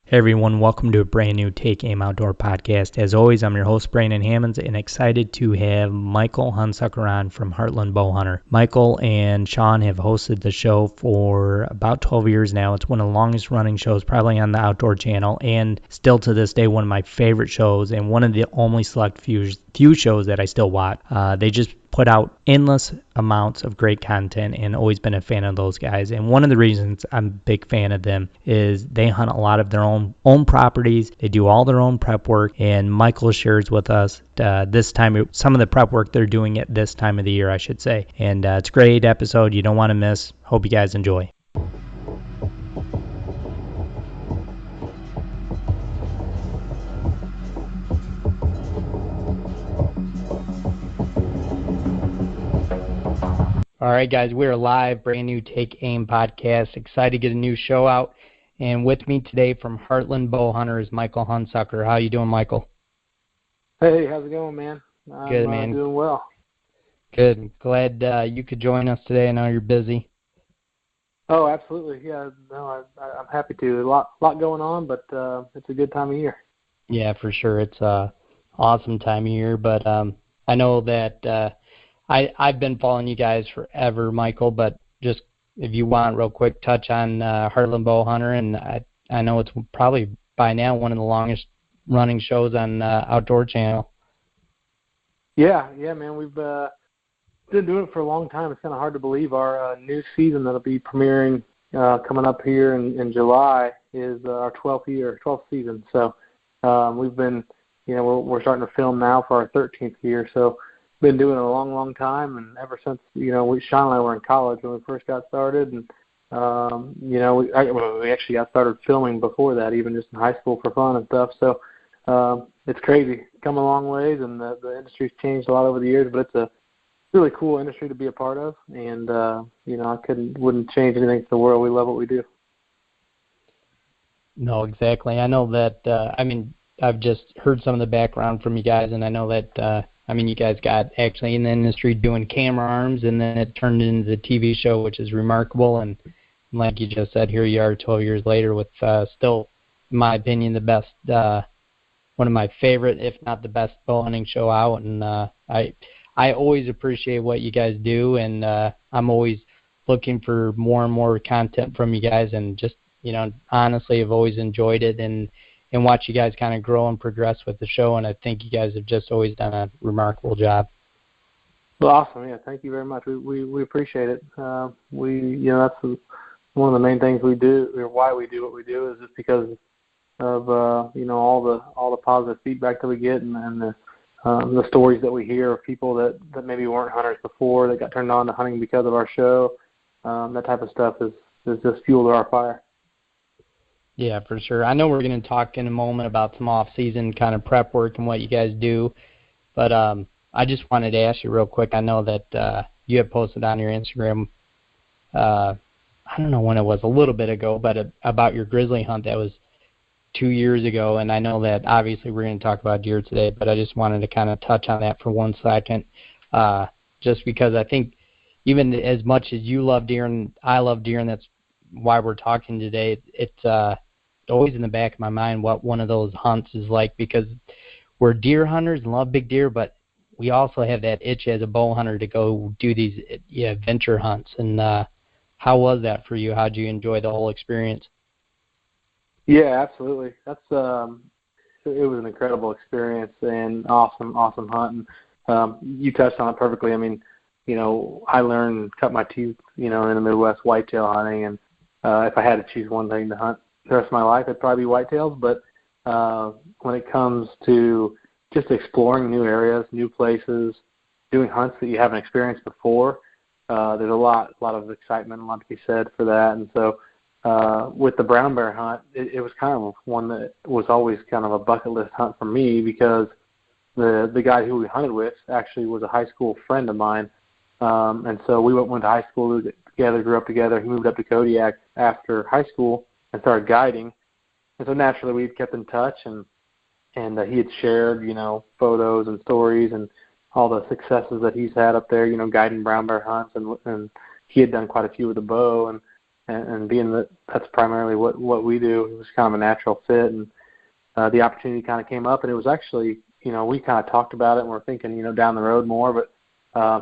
Hey everyone, welcome to a brand new Take Aim Outdoor podcast. As always, I'm your host, Brandon Hammonds, and excited to have Michael Hunsucker on from Heartland Bowhunter. Michael and Sean have hosted the show for about 12 years now. It's one of the longest running shows, probably on the Outdoor Channel, and still to this day, one of my favorite shows, and one of the only select few shows that I still watch. They just put out endless amounts of great content and always been a fan of those guys. And one of the reasons I'm a big fan of them is they hunt a lot of their own properties. They do all their own prep work, and Michael shares with us this time some of the prep work they're doing at this time of the year, I should say. And it's a great episode you don't want to miss. Hope you guys enjoy. All right, guys, we're live, brand new Take Aim podcast. Excited to get a new show out. And with me today from Heartland Bowhunter is Michael Hunsucker. How you doing, Michael? Hey, how's it going, man? Good, man. Doing well. Good. Glad you could join us today. I know you're busy. Oh, absolutely. Yeah, no, I'm happy to. A lot going on, but it's a good time of year. Yeah, for sure. It's a awesome time of year. But I know that I've been following you guys forever, Michael. But just if you want, real quick, touch on Heartland Bowhunter, and I know it's probably by now one of the longest running shows on Outdoor Channel. Yeah, man. We've been doing it for a long time. It's kind of hard to believe our new season that'll be premiering coming up here in July is our 12th season. So we've been, we're starting to film now for our 13th year. So been doing it a long time, and ever since Sean and I were in college when we first got started, and we actually got started filming before that, even just in high school for fun and stuff. So it's crazy, come a long ways, and the industry's changed a lot over the years, but it's a really cool industry to be a part of, and I wouldn't change anything for the world. We love what we do. No, exactly. I know that. I've just heard some of the background from you guys, and I know that. You guys got actually in the industry doing camera arms, and then it turned into the TV show, which is remarkable. And like you just said, here you are 12 years later with still, in my opinion, the best, one of my favorite, if not the best, bow hunting show out. And I always appreciate what you guys do, and I'm always looking for more and more content from you guys. And just, honestly, I've always enjoyed it and watch you guys kind of grow and progress with the show, and I think you guys have just always done a remarkable job. Well, awesome. Yeah, thank you very much. We appreciate it. That's one of the main things we do, or why we do what we do, is just because of all the positive feedback that we get, and the stories that we hear of people that maybe weren't hunters before that got turned on to hunting because of our show. That type of stuff is just fuel to our fire. Yeah, for sure. I know we're going to talk in a moment about some off-season kind of prep work and what you guys do, but I just wanted to ask you real quick. I know that you have posted on your Instagram, I don't know when it was, a little bit ago, but about your grizzly hunt that was 2 years ago, and I know that obviously we're going to talk about deer today, but I just wanted to kind of touch on that for 1 second, just because I think even as much as you love deer and I love deer, and that's why we're talking today, it's always in the back of my mind what one of those hunts is like, because we're deer hunters and love big deer, but we also have that itch as a bow hunter to go do these adventure hunts. And how was that for you? How did you enjoy the whole experience? Yeah, absolutely. That's it was an incredible experience and awesome hunt. And you touched on it perfectly. I mean, I learned, cut my teeth, in the Midwest whitetail hunting, and if I had to choose one thing to hunt the rest of my life, it'd probably be whitetails. But when it comes to just exploring new areas, new places, doing hunts that you haven't experienced before, there's a lot of excitement, a lot to be said for that. And so with the brown bear hunt, it was kind of one that was always kind of a bucket list hunt for me, because the guy who we hunted with actually was a high school friend of mine. And so we went to high school together, grew up together. He moved up to Kodiak after high school and started guiding. And so naturally we kept in touch, and he had shared, photos and stories and all the successes that he's had up there, guiding brown bear hunts, and he had done quite a few with the bow. And and being that that's primarily what we do, it was kind of a natural fit, and the opportunity kind of came up, and it was actually, we kind of talked about it, and we're thinking, down the road more, but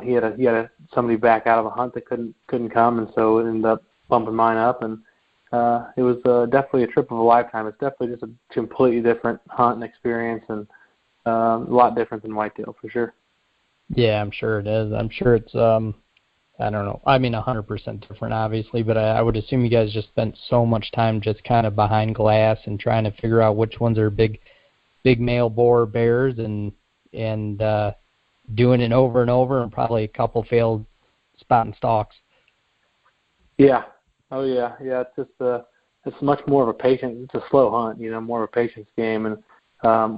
he had somebody back out of a hunt that couldn't come, and so it ended up bumping mine up, and it was definitely a trip of a lifetime. It's definitely just a completely different hunt and experience, and a lot different than whitetail for sure. Yeah, I'm sure it is. I'm sure it's I don't know. I mean, 100% different, obviously, but I would assume you guys just spent so much time just kind of behind glass and trying to figure out which ones are big male boar bears, and doing it over and over, and probably a couple failed spot and stalks. Yeah. Oh yeah. Yeah. It's just it's much more of a patient. It's a slow hunt. More of a patience game, and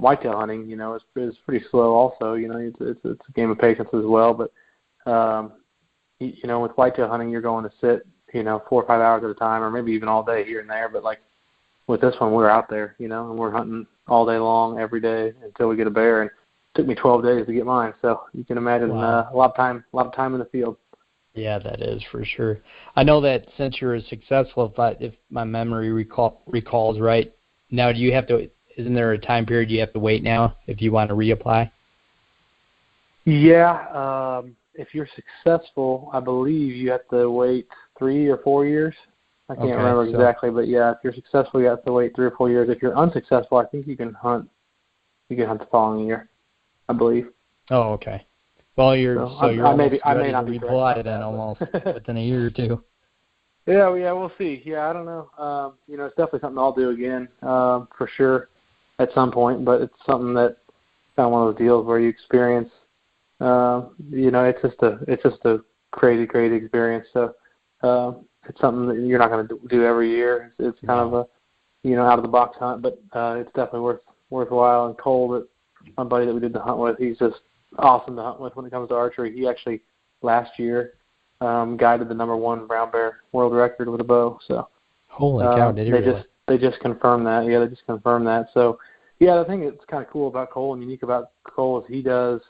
whitetail hunting, is pretty slow. Also, it's a game of patience as well. But with whitetail hunting, you're going to sit, 4 or 5 hours at a time, or maybe even all day here and there. But like with this one, we're out there, and we're hunting all day long, every day until we get a bear. And it took me 12 days to get mine, so you can imagine a lot of time in the field. Yeah, that is for sure. I know that since you're successful, if my memory recalls right, now do you have to? Isn't there a time period you have to wait now if you want to reapply? Yeah, if you're successful, I believe you have to wait 3 or 4 years. I can't remember exactly, but yeah, if you're successful, you have to wait 3 or 4 years. If you're unsuccessful, I think you can hunt. You can hunt the following year, I believe. Oh, okay. Well, you're almost ready to reapply then, almost within a year or two. Yeah, we'll see. Yeah, I don't know. It's definitely something I'll do again, for sure, at some point. But it's something that kind of one of those deals where you experience. It's just a crazy experience. So it's something that you're not going to do every year. It's kind of a out of the box hunt, but it's definitely worthwhile. And Cole, my buddy that we did the hunt with, he's just awesome to hunt with when it comes to archery. He actually last year guided the #1 brown bear world record with a bow. So holy cow, did he really? They just confirmed that. Yeah, they just confirmed that. So yeah, the thing that's kind of cool about Cole and unique about Cole is he does,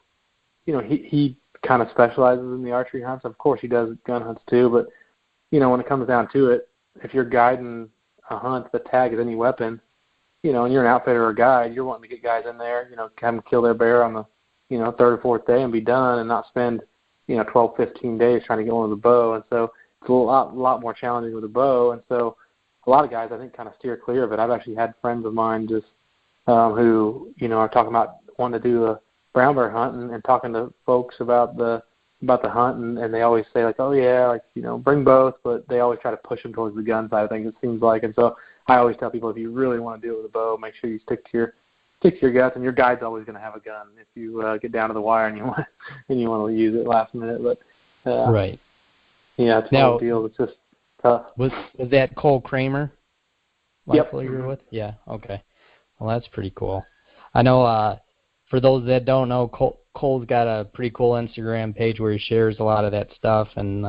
he kind of specializes in the archery hunts. Of course, he does gun hunts too, but when it comes down to it, if you're guiding a hunt that tags any weapon, and you're an outfitter or a guide, you're wanting to get guys in there, have them kill their bear on the 3rd or 4th day and be done, and not spend 12, 15 days trying to get one with a bow. And so it's a lot more challenging with a bow. And so a lot of guys, I think, kind of steer clear of it. I've actually had friends of mine just who are talking about wanting to do a brown bear hunt and talking to folks about the hunt, and they always say like, oh yeah, like bring both, but they always try to push them towards the gun side of things, it seems like. And so I always tell people, if you really want to do it with a bow, make sure you stick to your guts, and your guide's always going to have a gun if you get down to the wire and you want to use it last minute. But right, yeah, it's one of the deals. It's just tough. Was that Cole Kramer? Yep. You're with? Yeah. Okay. Well, that's pretty cool. I know. For those that don't know, Cole's got a pretty cool Instagram page where he shares a lot of that stuff, and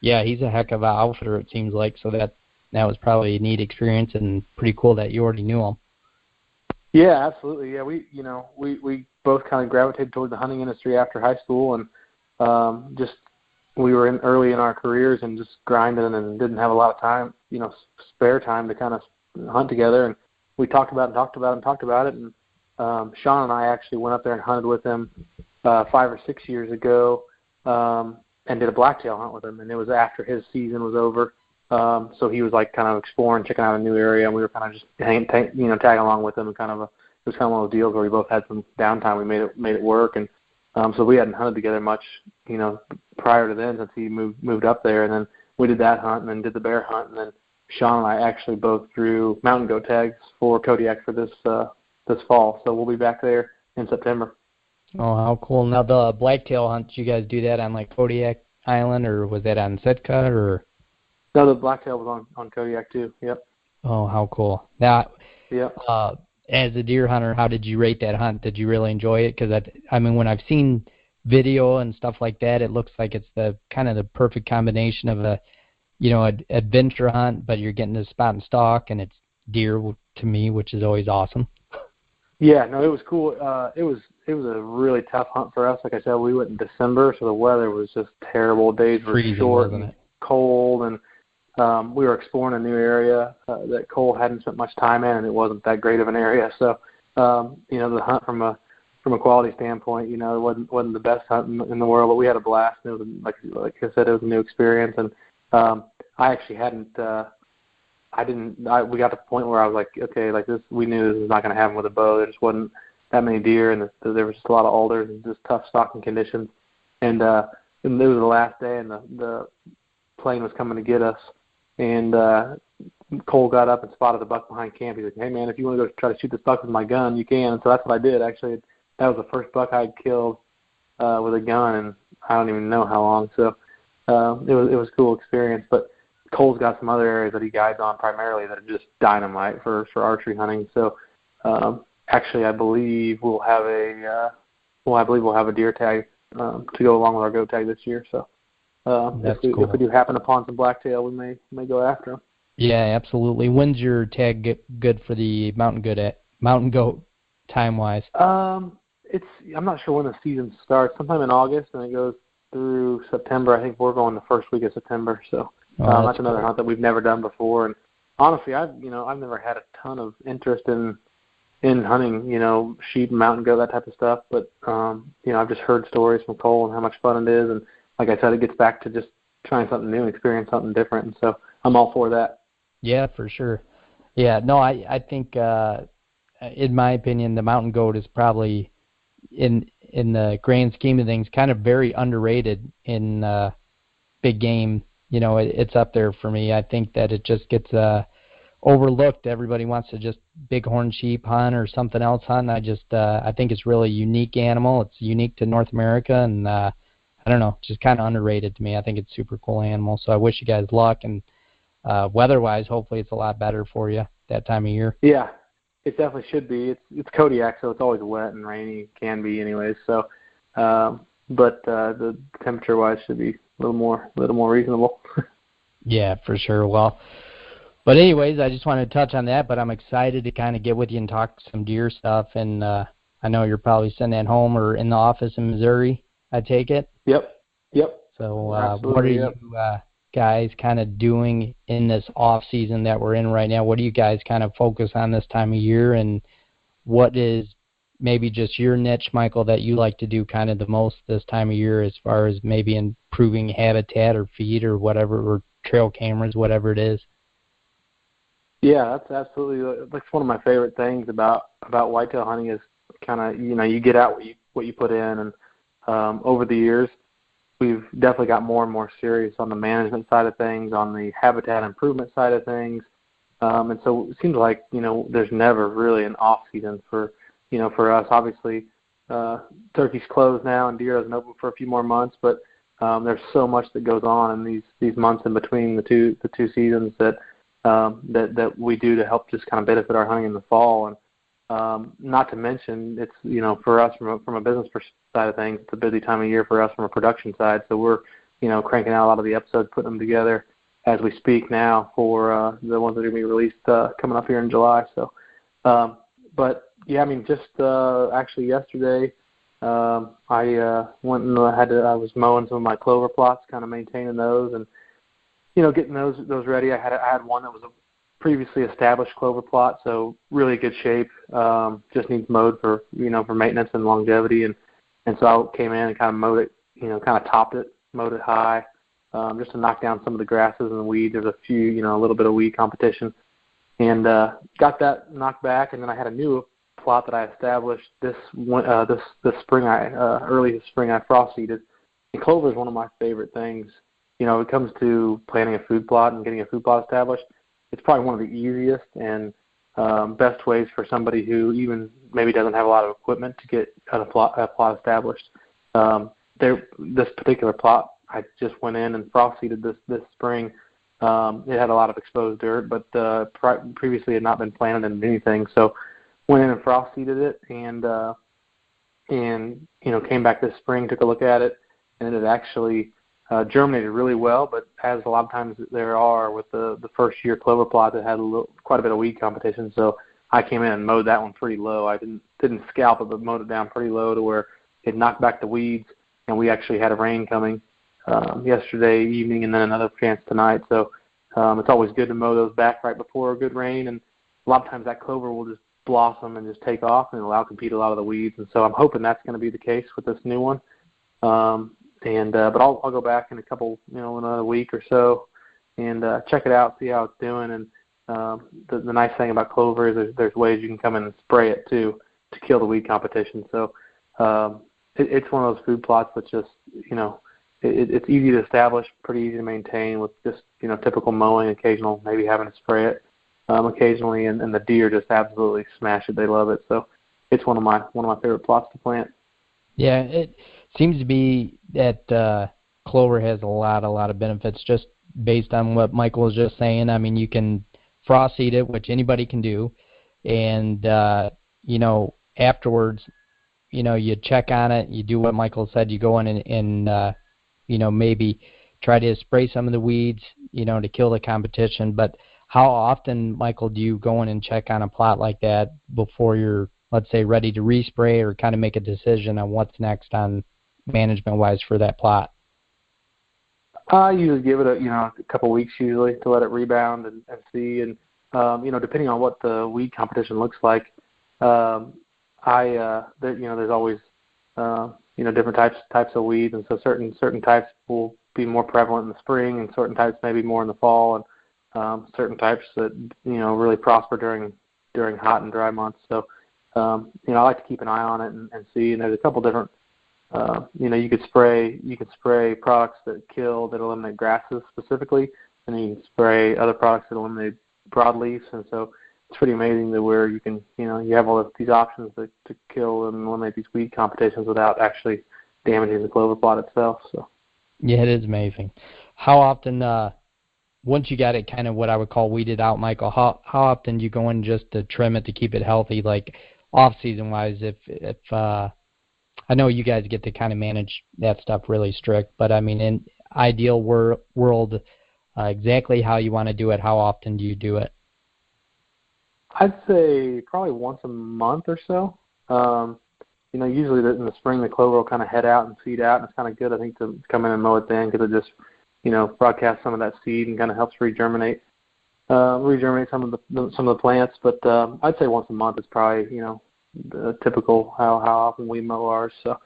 yeah, he's a heck of an outfitter, it seems like. So that was probably a neat experience, and pretty cool that you already knew him. Yeah, absolutely. Yeah, we both kind of gravitated towards the hunting industry after high school, and we were early in our careers and just grinding and didn't have a lot of time, spare time to kind of hunt together. And we talked about it. And Sean and I actually went up there and hunted with him 5 or 6 years ago, and did a blacktail hunt with him. And it was after his season was over. So he was like kind of exploring, checking out a new area, and we were kind of just tagging along with him. And it was kind of one of those deals where we both had some downtime. We made it work, and so we hadn't hunted together much, prior to then, since he moved up there. And then we did that hunt, and then did the bear hunt, and then Sean and I actually both drew mountain goat tags for Kodiak for this fall. So we'll be back there in September. Oh, how cool! Now the blacktail hunt, did you guys do that on like Kodiak Island, or was that on Sitka, or? No, the blacktail was on Kodiak too. Yep. Oh, how cool! Now, yep. As a deer hunter, how did you rate that hunt? Did you really enjoy it? Because I mean, when I've seen video and stuff like that, it looks like it's the kind of the perfect combination of a, adventure hunt, but you're getting to spot and stalk, and it's deer to me, which is always awesome. Yeah, no, it was cool. It was a really tough hunt for us. Like I said, we went in December, so the weather was just terrible. Days were freezing, short wasn't and it? cold, and we were exploring a new area that Cole hadn't spent much time in, and it wasn't that great of an area. So, the hunt from a quality standpoint, it wasn't the best hunt in the world, but we had a blast. And it was, like I said, it was a new experience. And I actually hadn't. We got to the point where I was like, okay, like this, we knew this was not going to happen with a bow. There just wasn't that many deer, and there was just a lot of alders and just tough stalking conditions. And it was the last day, and the plane was coming to get us. And Cole got up and spotted a buck behind camp. He's like, hey, man, if you want to go try to shoot this buck with my gun, you can. And so that's what I did. Actually, that was the first buck I had killed with a gun, and I don't even know how long. So it was a cool experience. But Cole's got some other areas that he guides on primarily that are just dynamite for archery hunting. So actually, I believe we'll have a deer tag to go along with our goat tag this year. So if we do happen upon some blacktail, we may go after them. Yeah, absolutely. When's your tag good for the mountain goat time wise? I'm not sure when the season starts. Sometime in August, and it goes through September. I think we're going the first week of September. So that's another hunt that we've never done before. And honestly, I've never had a ton of interest in hunting, sheep and mountain goat, that type of stuff. But I've just heard stories from Cole and how much fun it is. And like I said, it gets back to just trying something new and experience something different. And so I'm all for that. Yeah, for sure. Yeah, no, I think in my opinion, the mountain goat is probably in the grand scheme of things kind of very underrated in big game. It's up there for me. I think that it just gets overlooked. Everybody wants to just bighorn sheep hunt or something else hunt. I think it's really a unique animal. It's unique to North America, and I don't know, just kind of underrated to me. I think it's a super cool animal. So I wish you guys luck, and weather-wise, hopefully it's a lot better for you that time of year. Yeah, it definitely should be. It's Kodiak, so it's always wet and rainy. Can be anyways. So, but the temperature-wise should be a little more reasonable. Yeah, for sure. Well, but anyways, I just wanted to touch on that. But I'm excited to kind of get with you and talk some deer stuff. And I know you're probably sitting at home or in the office in Missouri, I take it. Yep. So what are you guys kind of doing in this off season that we're in right now? What do you guys kind of focus on this time of year, and what is maybe just your niche, Michael, that you like to do kind of the most this time of year as far as maybe improving habitat or feed or whatever, or trail cameras, whatever it is? Yeah, that's absolutely, that's one of my favorite things about whitetail hunting is kind of, you get out what you put in. And over the years, we've definitely got more and more serious on the management side of things, on the habitat improvement side of things. And so it seems like, there's never really an off season for us. Obviously, turkey's closed now and deer isn't open for a few more months, but there's so much that goes on in these months in between the two seasons that we do to help just kind of benefit our hunting in the fall. And not to mention, it's, for us from a business side of things, it's a busy time of year for us from a production side. So we're, cranking out a lot of the episodes, putting them together as we speak now for the ones that are going to be released coming up here in July. So, but yeah, I mean, just actually yesterday, I went and I was mowing some of my clover plots, kind of maintaining those and, getting those ready. I had one that was a previously established clover plot, so really good shape. Just needs mowed for maintenance and longevity, and so I came in and kind of mowed it, kind of topped it, mowed it high, just to knock down some of the grasses and the weeds. There's a few, a little bit of weed competition, and got that knocked back. And then I had a new plot that I established this spring. Early this spring I frost seeded. And clover is one of my favorite things. When it comes to planting a food plot and getting a food plot established, it's probably one of the easiest and best ways for somebody who even maybe doesn't have a lot of equipment to get a plot established. This particular plot, I just went in and frost seeded this spring. It had a lot of exposed dirt, but previously had not been planted into anything. So went in and frost seeded it, and came back this spring, took a look at it, and it actually germinated really well, but as a lot of times there are with the first year clover plot that had quite a bit of weed competition. So I came in and mowed that one pretty low. I didn't scalp it, but mowed it down pretty low to where it knocked back the weeds. And we actually had a rain coming yesterday evening, and then another chance tonight. So It's always good to mow those back right before a good rain, and a lot of times that clover will just blossom and just take off and it'll outcompete a lot of the weeds. And so I'm hoping that's going to be the case with this new one. But I'll go back in a couple, another week or so and check it out, see how it's doing. And the nice thing about clover is there's ways you can come in and spray it too to kill the weed competition. So it's one of those food plots that's just, it's easy to establish, pretty easy to maintain with just, typical mowing, occasional, maybe having to spray it occasionally, and the deer just absolutely smash it. They love it. So it's one of my favorite plots to plant. Yeah, it seems to be that clover has a lot of benefits just based on what Michael was just saying. I mean, you can frost seed it, which anybody can do, and afterwards, you check on it, you do what Michael said, you go in and maybe try to spray some of the weeds, to kill the competition. But how often, Michael, do you go in and check on a plot like that before you're, let's say, ready to respray or kind of make a decision on what's next on management-wise for that plot? I usually give it a couple weeks usually to let it rebound and see. And, depending on what the weed competition looks like, there's always, different types of weeds. And so certain types will be more prevalent in the spring and certain types maybe more in the fall, and certain types that, really prosper during hot and dry months. So, I like to keep an eye on it and see. And there's a couple different, you could spray products that eliminate grasses specifically, and you can spray other products that eliminate broadleafs. And so it's pretty amazing that where you can, you have all of these options to kill and eliminate these weed competitions without actually damaging the clover plot itself. So. Yeah, it is amazing. How often, once you got it kind of what I would call weeded out, Michael, how often do you go in just to trim it to keep it healthy, like off-season wise? If I know you guys get to kind of manage that stuff really strict, but I mean, in ideal world, exactly how you want to do it, how often do you do it? I'd say probably once a month or so. Usually in the spring the clover will kind of head out and seed out, and it's kind of good, I think, to come in and mow it then because it just, broadcasts some of that seed and kind of helps regerminate some of the plants. But I'd say once a month is probably, typical how often we mow ours. So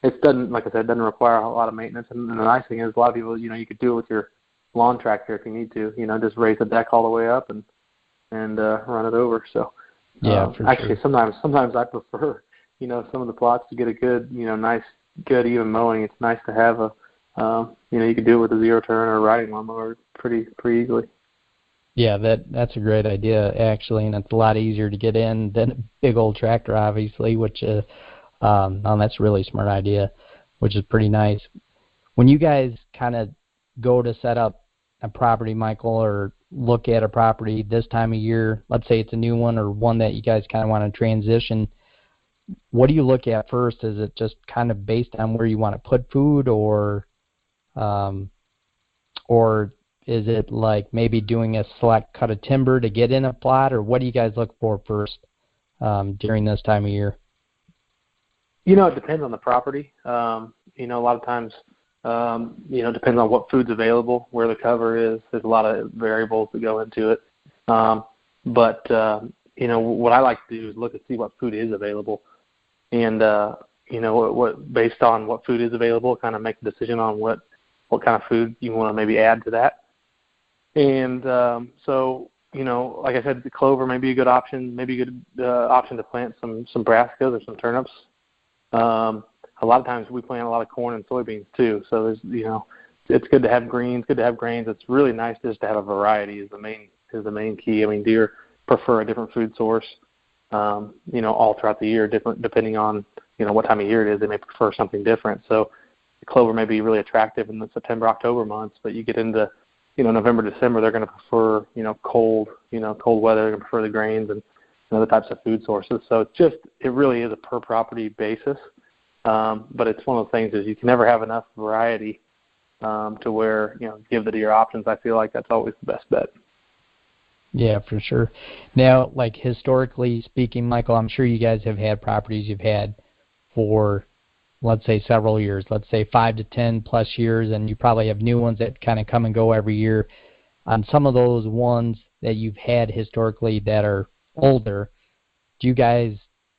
it doesn't, like I said, doesn't require a lot of maintenance. And the nice thing is a lot of people, you could do it with your lawn tractor if you need to, just raise the deck all the way up and run it over. So yeah, actually sometimes I prefer, some of the plots to get a good, nice, good even mowing. It's nice to have you could do it with a zero turn or a riding lawnmower pretty easily. Yeah, that's a great idea actually, and it's a lot easier to get in than a big old tractor, obviously. Which that's a really smart idea, which is pretty nice. When you guys kind of go to set up a property, Michael, or look at a property this time of year, let's say it's a new one or one that you guys kind of want to transition, what do you look at first? Is it just kind of based on where you want to put food, or is it like maybe doing a select cut of timber to get in a plot, or what do you guys look for first during this time of year? It depends on the property. A lot of times, it depends on what food's available, where the cover is. There's a lot of variables that go into it. But what I like to do is look and see what food is available. And, what based on what food is available, kind of make a decision on what kind of food you want to maybe add to that. And so, like I said, the clover may be a good option, option to plant some brassicas or some turnips. A lot of times we plant a lot of corn and soybeans too. So there's, it's good to have greens, good to have grains. It's really nice just to have a variety is the main key. I mean, deer prefer a different food source, all throughout the year, different depending on, what time of year it is. They may prefer something different. So the clover may be really attractive in the September, October months, but you get into, November, December, they're going to prefer, cold weather. They're going to prefer the grains and other types of food sources. So it really is a per property basis. But it's one of the things is you can never have enough variety to where, give the deer options. I feel like that's always the best bet. Yeah, for sure. Now, like historically speaking, Michael, I'm sure you guys have had properties you've had for, let's say, several years, let's say 5 to 10 plus years, and you probably have new ones that kind of come and go every year. on some of those ones that you've had historically that are older, do you guys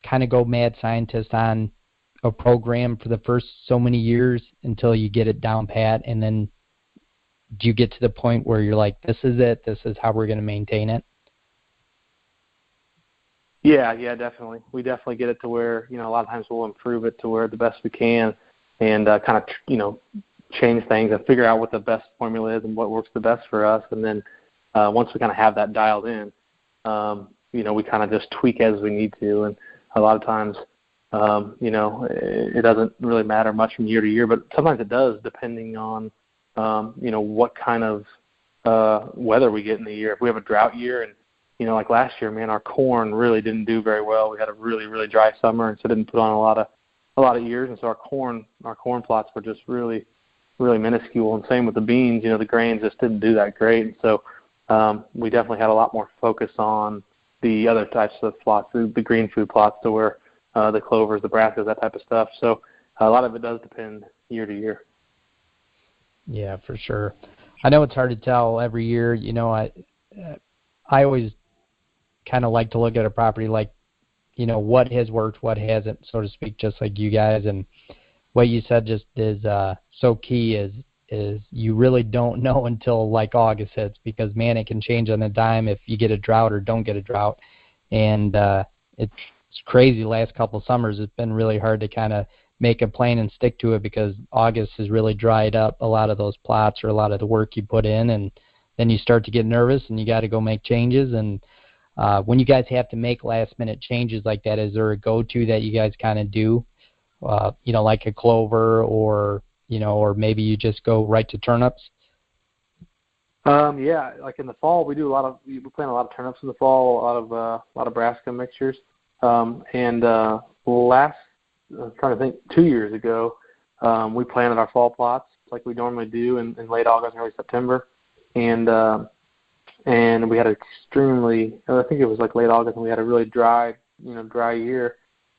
kind of go mad scientist on a program for the first so many years until you get it down pat, and then do you get to the point where you're like, this is it, this is how we're going to maintain it? Yeah, definitely. We definitely get it to where, a lot of times we'll improve it to where the best we can and kind of, change things and figure out what the best formula is and what works the best for us. And then once we kind of have that dialed in, we kind of just tweak as we need to. And a lot of times, it doesn't really matter much from year to year, but sometimes it does depending on, what kind of weather we get in the year. If we have a drought year and, like last year, man, our corn really didn't do very well. We had a really, really dry summer, and so didn't put on a lot of ears, and so our corn plots were just really, really minuscule. And same with the beans, the grains just didn't do that great. And so we definitely had a lot more focus on the other types of plots, the green food plots, to where the clovers, the brassicas, that type of stuff. So a lot of it does depend year to year. Yeah, for sure. I know it's hard to tell every year. I always kind of like to look at a property like, what has worked, what hasn't, so to speak, just like you guys. And what you said just is so key is you really don't know until like August hits, because, man, it can change on a dime if you get a drought or don't get a drought. And it's crazy. Last couple of summers, it's been really hard to kind of make a plan and stick to it, because August has really dried up a lot of those plots or a lot of the work you put in, and then you start to get nervous and you got to go make changes. And when you guys have to make last-minute changes like that, is there a go-to that you guys kind of do, like a clover, or maybe you just go right to turnips? Yeah, like in the fall, we plant a lot of turnips in the fall, a lot of brassica mixtures. And I'm trying to think, 2 years ago, we planted our fall plots like we normally do in late August, early September. And we had I think it was like late August, and we had a really dry year,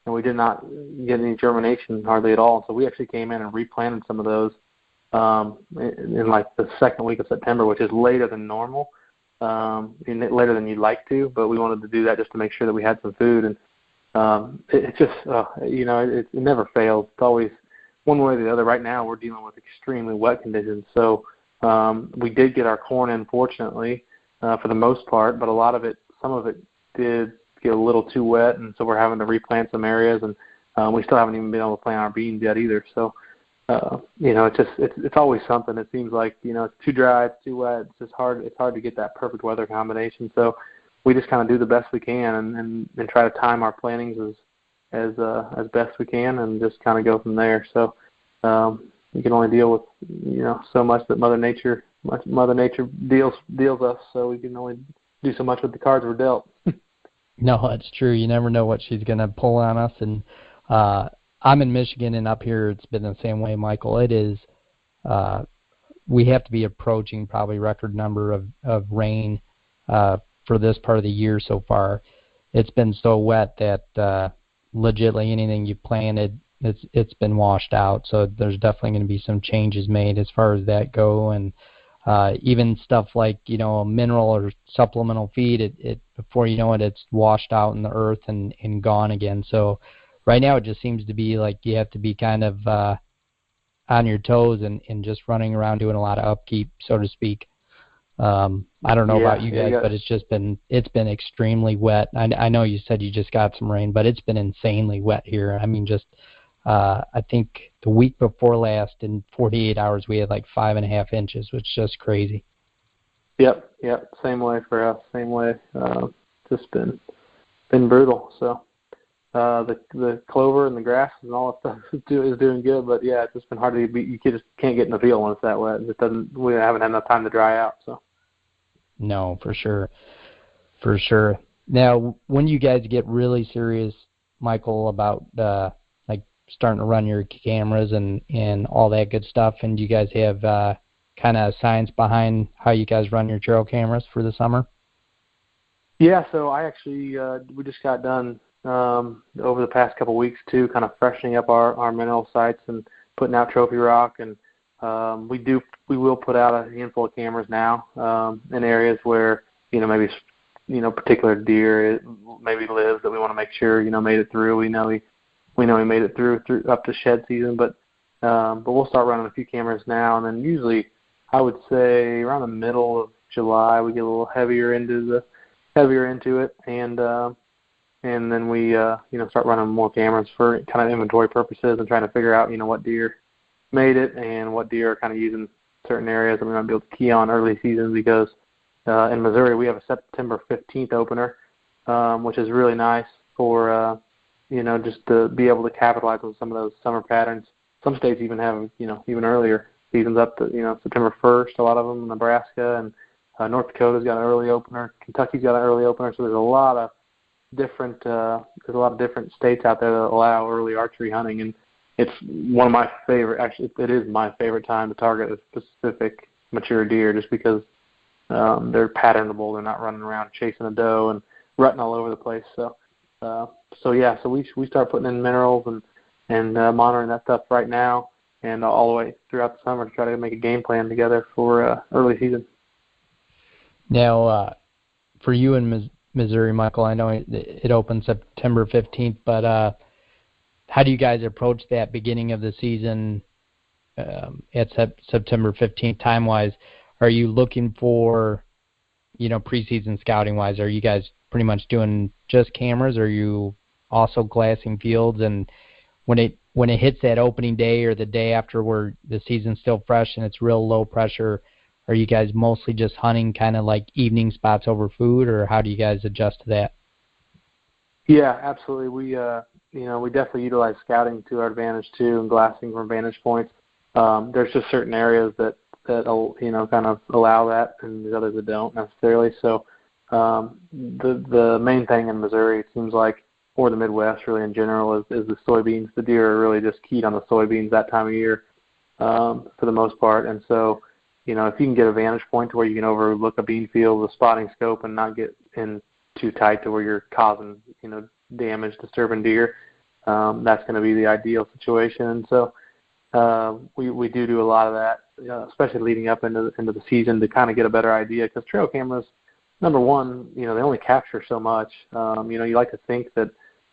and we did not get any germination hardly at all. So we actually came in and replanted some of those in like the second week of September, which is later than normal, later than you'd like to, but we wanted to do that just to make sure that we had some food. And it just, it never fails. It's always one way or the other. Right now we're dealing with extremely wet conditions, so we did get our corn in, fortunately, for the most part, but some of it did get a little too wet, and so we're having to replant some areas, and we still haven't even been able to plant our beans yet either. So, it's always something. It seems like, it's too dry, it's too wet. It's just hard. It's hard to get that perfect weather combination. So we just kind of do the best we can and try to time our plantings as best we can, and just kind of go from there. So we can only deal with so much that Mother Nature deals us. So we can only do so much with the cards we're dealt. No, it's true. You never know what she's going to pull on us. And I'm in Michigan, and up here it's been the same way, Michael. It is, we have to be approaching probably record number of rain for this part of the year so far. It's been so wet that legitimately anything you planted, it's been washed out. So there's definitely going to be some changes made as far as that go. And even stuff like, a mineral or supplemental feed, it before you know it, it's washed out in the earth and gone again. So right now it just seems to be like you have to be kind of on your toes and just running around doing a lot of upkeep, so to speak. I don't know about you guys, but it's been extremely wet. I know you said you just got some rain, but it's been insanely wet here. I mean, just I think the week before last, in 48 hours, we had like 5.5 inches, which is just crazy. Yep. Same way for us. Same way. Just been brutal. So the clover and the grass and all that stuff is doing good, but yeah, it's just been hard to be. You just can't get in the field when it's that wet. We haven't had enough time to dry out. So. No, for sure. Now, when you guys get really serious, Michael, about like starting to run your cameras and all that good stuff, and you guys have kind of science behind how you guys run your trail cameras for the summer? Yeah, so I actually we just got done over the past couple of weeks too, kind of freshening up our mineral sites and putting out trophy rock and We will put out a handful of cameras now in areas where maybe particular deer maybe lives that we want to make sure made it through. We know he made it through up to shed season, but we'll start running a few cameras now, and then usually I would say around the middle of July we get a little heavier into it, and then we start running more cameras for kind of inventory purposes and trying to figure out what deer made it and what deer are kind of using certain areas that we might be able to key on early season, because in Missouri we have a September 15th opener, which is really nice for just to be able to capitalize on some of those summer patterns. Some states even have even earlier seasons up to September 1st. A lot of them, Nebraska and North Dakota's got an early opener. Kentucky's got an early opener. So there's a lot of different states out there that allow early archery hunting, and it's one of my favorite. Actually, it is my favorite time to target a specific mature deer, just because they're patternable. They're not running around chasing a doe and rutting all over the place. So we start putting in minerals and monitoring that stuff right now, and all the way throughout the summer to try to make a game plan together for early season. Now, for you in Missouri, Michael, I know it opens September 15th, but how do you guys approach that beginning of the season at September 15th time-wise? Are you looking for, preseason scouting-wise, are you guys pretty much doing just cameras, or are you also glassing fields? And when it hits that opening day or the day after where the season's still fresh and it's real low pressure, are you guys mostly just hunting kind of like evening spots over food, or how do you guys adjust to that? Yeah, absolutely. We definitely utilize scouting to our advantage too, and glassing from vantage points. There's just certain areas that kind of allow that, and there's others that don't necessarily. So the main thing in Missouri, it seems like, or the Midwest really in general, is the soybeans. The deer are really just keyed on the soybeans that time of year for the most part. And so, if you can get a vantage point to where you can overlook a bean field with a spotting scope and not get in too tight to where you're causing, damage, disturbing deer, that's going to be the ideal situation. And so we do a lot of that, especially leading up into the season, to kind of get a better idea, because trail cameras, number one, they only capture so much. You like to think that,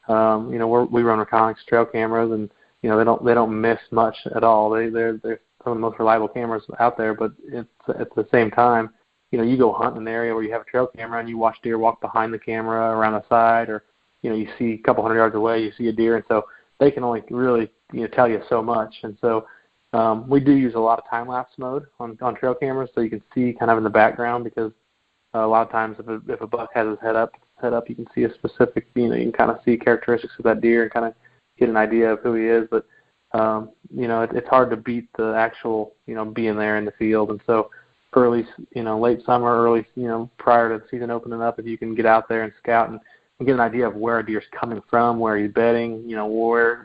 we run reconnaissance trail cameras, and they don't miss much at all. They're some of the most reliable cameras out there. But it's at the same time, you go hunt in an area where you have a trail camera and you watch deer walk behind the camera around the side, or you see a couple hundred yards away, you see a deer, and so they can only really tell you so much. And so we do use a lot of time lapse mode on trail cameras, so you can see kind of in the background, because a lot of times if a buck has his head up, you can see a specific, you can kind of see characteristics of that deer and kind of get an idea of who he is. But it's hard to beat the actual being there in the field. And so early, late summer, early, prior to the season opening up, if you can get out there and scout and get an idea of where a deer's coming from, where he's bedding,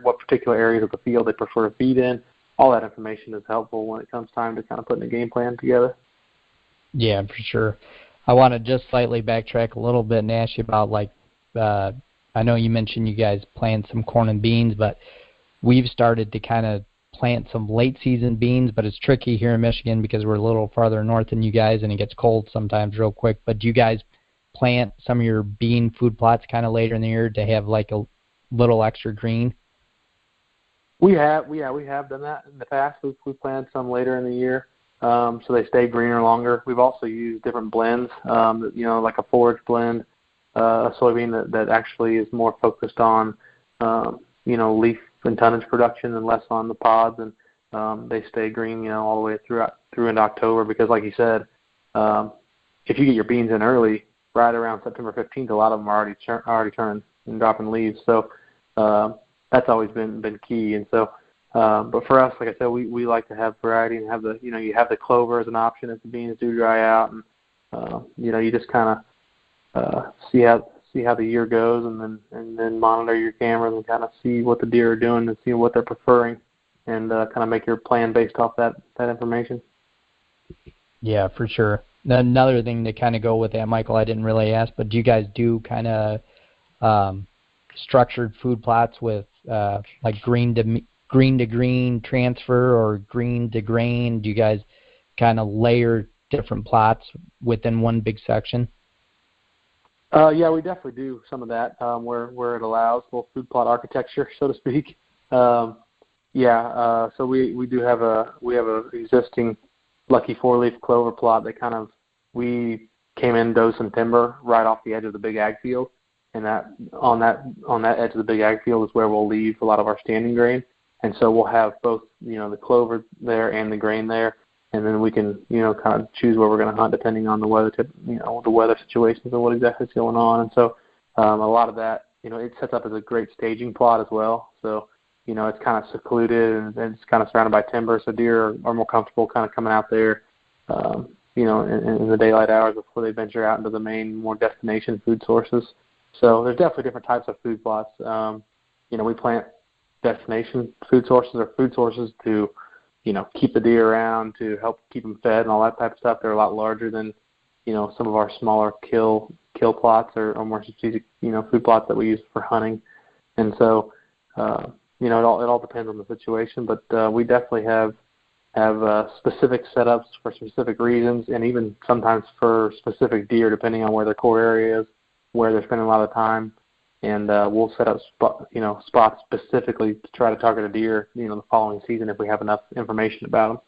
what particular areas of the field they prefer to feed in, all that information is helpful when it comes time to kind of putting a game plan together. Yeah, for sure. I want to just slightly backtrack a little bit and ask you about, I know you mentioned you guys plant some corn and beans, but we've started to kind of plant some late season beans, but it's tricky here in Michigan because we're a little farther north than you guys, and it gets cold sometimes real quick. But do you guys plant some of your bean food plots kind of later in the year to have like a little extra green? We have done that in the past. We've planted some later in the year, so they stay greener longer. We've also used different blends, like a forage blend, a soybean that actually is more focused on, leaf and tonnage production and less on the pods, and they stay green, all the way through into October, because like you said, if you get your beans in early, right around September 15th, a lot of them are already turning and dropping leaves. So that's always been key. And so, but for us, like I said, we like to have variety and have you have the clover as an option if the beans do dry out, and you just kind of see how the year goes, and then monitor your cameras and kind of see what the deer are doing and see what they're preferring, and kind of make your plan based off that information. Yeah, for sure. Another thing to kind of go with that, Michael, I didn't really ask, but do you guys do kind of structured food plots with like green green to green transfer or green to grain? Do you guys kind of layer different plots within one big section? Yeah, we definitely do some of that where it allows a little food plot architecture, so to speak. So we do have a existing lucky 4-leaf clover plot that we came in, dosed some timber right off the edge of the big ag field, and that on that edge of the big ag field is where we'll leave a lot of our standing grain, and so we'll have both the clover there and the grain there. And then we can, kind of choose where we're going to hunt depending on the weather, the weather situations and what exactly is going on. And so a lot of that, it sets up as a great staging plot as well. So, it's kind of secluded and it's kind of surrounded by timber. So deer are more comfortable kind of coming out there, in the daylight hours before they venture out into the main, more destination food sources. So there's definitely different types of food plots. We plant destination food sources or food sources to keep the deer around, to help keep them fed and all that type of stuff. They're a lot larger than, some of our smaller kill plots or more strategic, food plots that we use for hunting. And so, it all depends on the situation, but we definitely have specific setups for specific reasons, and even sometimes for specific deer, depending on where their core area is, where they're spending a lot of time. And we'll set up spots specifically to try to target a deer, the following season if we have enough information about them.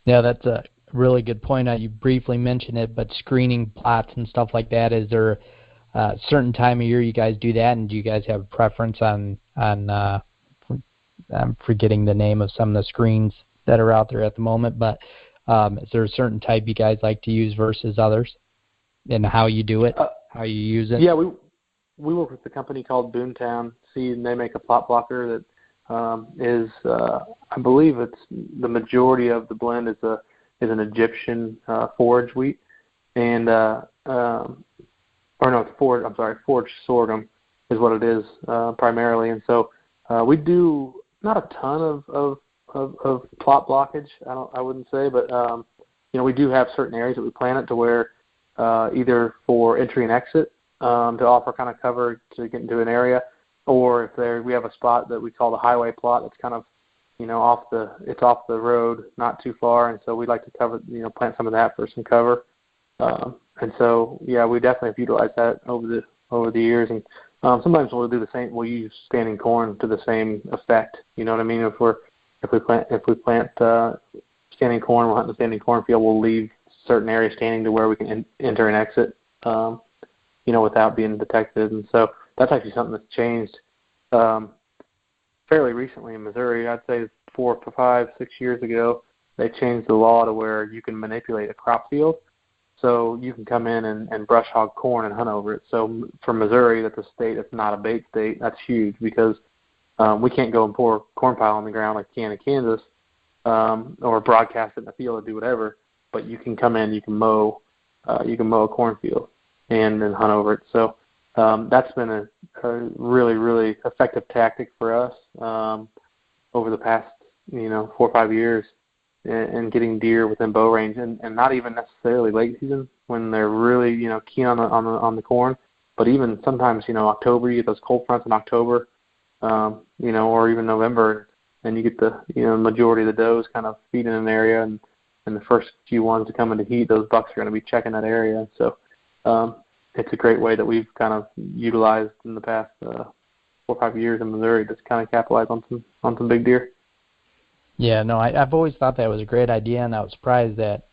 Yeah, that's a really good point. You briefly mentioned it, but screening plots and stuff like that, is there a certain time of year you guys do that, and do you guys have a preference on I'm forgetting the name of some of the screens that are out there at the moment, but is there a certain type you guys like to use versus others, and how you do it, how you use it? Yeah, we work with a company called Boomtown Seed, and they make a plot blocker that is, I believe it's the majority of the blend is an Egyptian forage wheat, and forage sorghum is what it is primarily. And so we do not a ton of plot blockage, I wouldn't say, but we do have certain areas that we plant it to where either for entry and exit, to offer kind of cover to get into an area, or if we have a spot that we call the highway plot that's kind of, off the road, not too far, and so we'd like to cover, plant some of that for some cover. And so, yeah, we definitely have utilized that over the years, and sometimes we'll do the same. We'll use standing corn to the same effect. You know what I mean? If we plant standing corn, we'll hunt the standing cornfield. We'll leave certain areas standing to where we can enter and exit. Without being detected. And so that's actually something that's changed fairly recently in Missouri. I'd say 4 to 5, 6 years ago, they changed the law to where you can manipulate a crop field. So you can come in and brush hog corn and hunt over it. So for Missouri, that's a state that's not a bait state. That's huge because we can't go and pour a corn pile on the ground like you can in Kansas, or broadcast it in the field or do whatever. But you can come in, you can mow a cornfield and then hunt over it. So that's been a really, really effective tactic for us over the past 4 or 5 years, and getting deer within bow range, and not even necessarily late season when they're really keen on the corn, but even sometimes October, you get those cold fronts in October, or even November, and you get the majority of the does kind of feed in an area, and the first few ones to come into heat, those bucks are going to be checking that area. So it's a great way that we've kind of utilized in the past 4 or 5 years in Missouri to kind of capitalize on some big deer. Yeah, no, I've always thought that was a great idea, and I was surprised that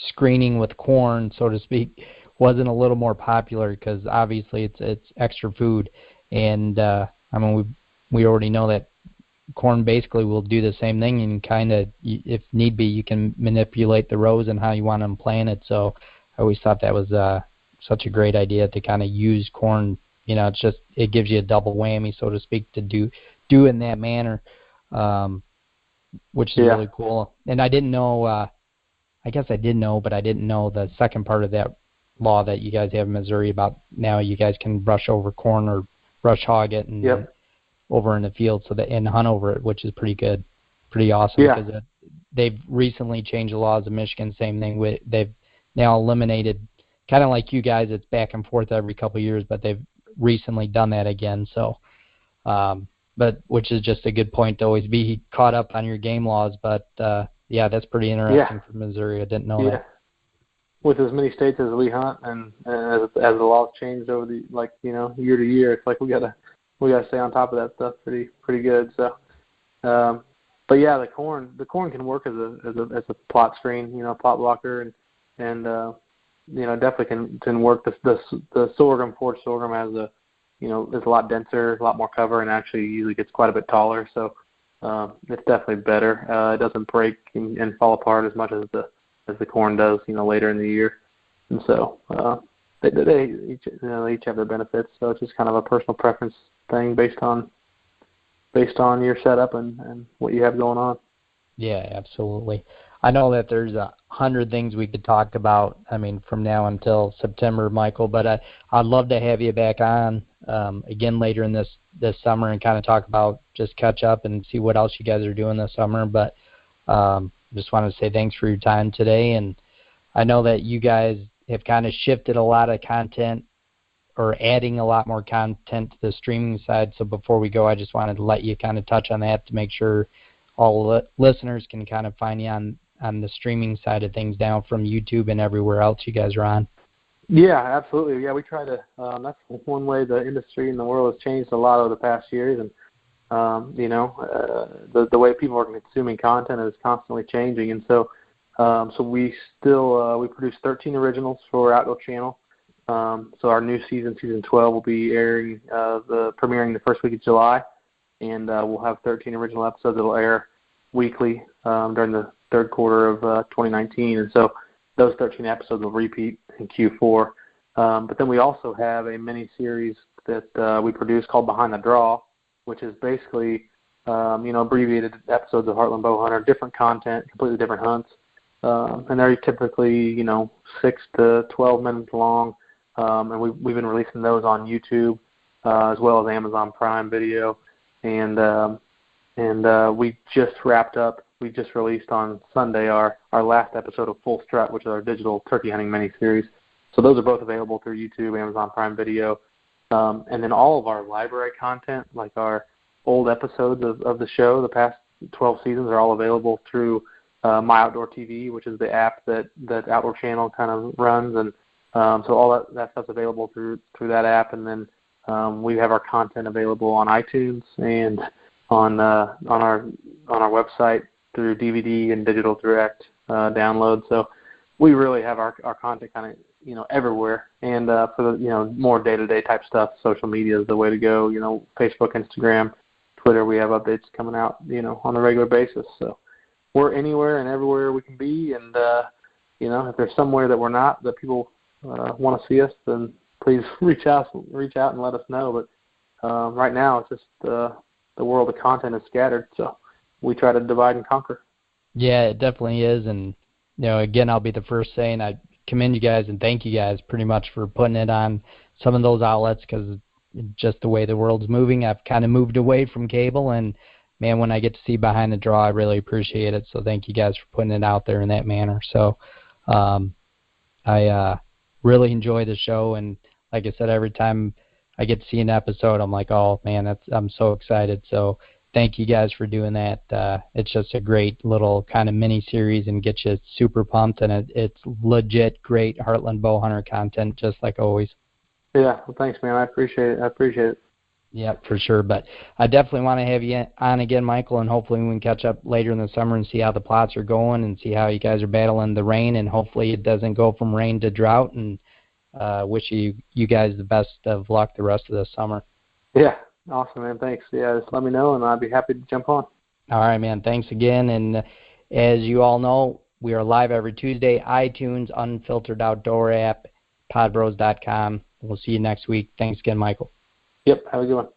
screening with corn, so to speak, wasn't a little more popular, because obviously it's extra food, and we already know that corn basically will do the same thing, and kind of, if need be, you can manipulate the rows and how you want them planted. So I always thought that was such a great idea to kind of use corn. It gives you a double whammy, so to speak, to do in that manner, which is really cool. And I didn't know, I guess I did know, but I didn't know the second part of that law that you guys have in Missouri about now you guys can brush over corn or brush hog it and over in the field and hunt over it, which is pretty good, pretty awesome. Yeah. Because they've recently changed the laws in Michigan. Same thing. They've now eliminated, kind of like you guys, it's back and forth every couple of years, but they've recently done that again. So but which is just a good point to always be caught up on your game laws. But yeah, that's pretty interesting for Missouri. I didn't know that. With as many states as we hunt, and as the laws changed over the year to year, it's like we gotta stay on top of that stuff pretty good. So, but yeah, the corn can work as a plot screen, plot blocker, and definitely can work. The sorghum, forage sorghum has is a lot denser, a lot more cover, and actually usually gets quite a bit taller. So it's definitely better. It doesn't break and fall apart as much as the corn does, later in the year. And so they each have their benefits. So it's just kind of a personal preference thing based on your setup and what you have going on. Yeah, absolutely. I know that there's 100 things we could talk about, from now until September, Michael, but I'd love to have you back on again later in this summer and kind of talk about, just catch up and see what else you guys are doing this summer. But just wanted to say thanks for your time today. And I know that you guys have kind of shifted a lot of content or adding a lot more content to the streaming side. So before we go, I just wanted to let you kind of touch on that to make sure all listeners can kind of find you on the streaming side of things down from YouTube and everywhere else you guys are on. Yeah, absolutely. Yeah, we try to. That's one way the industry and the world has changed a lot over the past years, and the way people are consuming content is constantly changing, and so we still we produce 13 originals for Outdoor Channel. So our new season 12, will be airing premiering the first week of July, and we'll have 13 original episodes that will air weekly during the third quarter of 2019, and so those 13 episodes will repeat in Q4. But then we also have a mini-series that we produce called Behind the Draw, which is basically, abbreviated episodes of Heartland Bowhunter, different content, completely different hunts. And they're typically, 6 to 12 minutes long. And we've been releasing those on YouTube as well as Amazon Prime Video. And we just wrapped up. We just released on Sunday our last episode of Full Strut, which is our digital turkey hunting mini-series. So those are both available through YouTube, Amazon Prime Video. And then all of our library content, like our old episodes of the show, the past 12 seasons, are all available through My Outdoor TV, which is the app that Outdoor Channel kind of runs. And so all that stuff's available through that app. And then we have our content available on iTunes and on our website through DVD and digital direct download. So we really have our content kind of everywhere. And for the more day-to-day type stuff, social media is the way to go. Facebook, Instagram, Twitter, we have updates coming out on a regular basis. So we're anywhere and everywhere we can be. And if there's somewhere that we're not, that people want to see us, then please reach out and let us know. But right now it's just the world of content is scattered, so we try to divide and conquer. Yeah, it definitely is. And again, I'll be the first saying I commend you guys and thank you guys pretty much for putting it on some of those outlets, because just the way the world's moving, I've kind of moved away from cable, and man, when I get to see Behind the Draw, I really appreciate it. So thank you guys for putting it out there in that manner. So I really enjoy the show, and like I said, every time I get to see an episode, I'm like, oh man, I'm so excited. So thank you guys for doing that. It's just a great little kind of mini series and gets you super pumped, and it's legit great Heartland Bowhunter content, just like always. Yeah, well, thanks, man. I appreciate it. Yeah, for sure. But I definitely want to have you on again, Michael, and hopefully we can catch up later in the summer and see how the plots are going and see how you guys are battling the rain, and hopefully it doesn't go from rain to drought. And wish you guys the best of luck the rest of the summer. Yeah, awesome, man. Thanks. Yeah, just let me know, and I'll be happy to jump on. All right, man. Thanks again. And as you all know, we are live every Tuesday, iTunes, Unfiltered Outdoor app, podbros.com. We'll see you next week. Thanks again, Michael. Yep, have a good one.